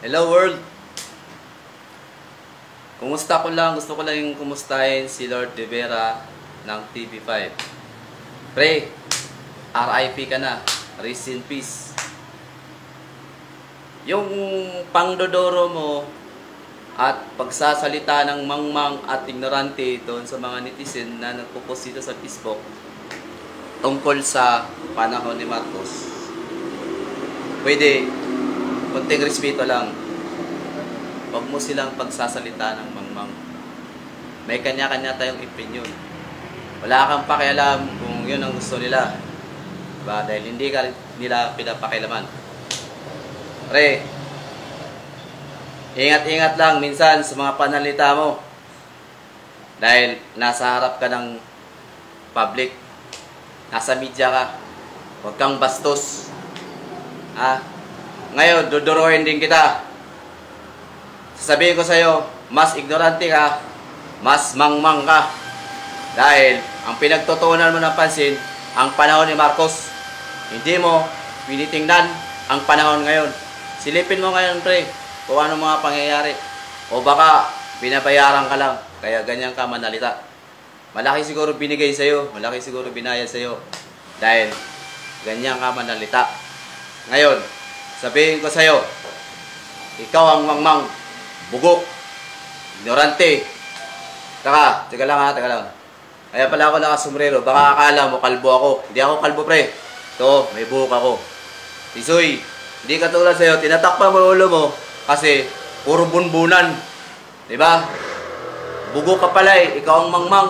Hello world! Gusto ko lang yung kumustahin si Lord De Vera ng TV5. Pre, RIP ka na. Rest in peace. Yung pangdodoro mo at pagsasalita ng mangmang at ignorante doon sa mga netizen na nagpo-post dito sa Facebook tungkol sa panahon ni Marcos. Pwede, konting respeto lang. Huwag mo silang pagsasalita ng mangmang. May kanya-kanya tayong opinion. Wala kang pakialam kung yun ang gusto nila. Diba? Dahil hindi ka nila pinapakialaman. Pre, ingat-ingat lang minsan sa mga panalita mo. Dahil nasa harap ka ng public. Nasa media ka. Huwag kang bastos. Ngayon, duduruhin din kita. Sasabihin ko sa'yo, mas ignorante ka, mas mangmang ka. Dahil, ang pinagtutuunan mo ng pansin, ang panahon ni Marcos. Hindi mo pinitingnan ang panahon ngayon. Silipin mo ngayon, pre, kung ano mga pangyayari. O baka, binabayaran ka lang, kaya ganyan ka manalita. Malaki siguro binigay sa'yo, malaki siguro binayad sa'yo. Dahil, ganyan ka manalita. Ngayon, sabihin ko sa'yo, ikaw ang mangmang, bugok, ignorante. Teka lang. Kaya pala ako nakasumbrero, baka akala mo kalbo ako. Hindi ako kalbo, pre. Ito, may buhok ako. Isoy, hindi katulad sa'yo, tinatakpan mo ulo mo kasi puro bunbunan. Diba? Bugok ka pala eh, ikaw ang mangmang.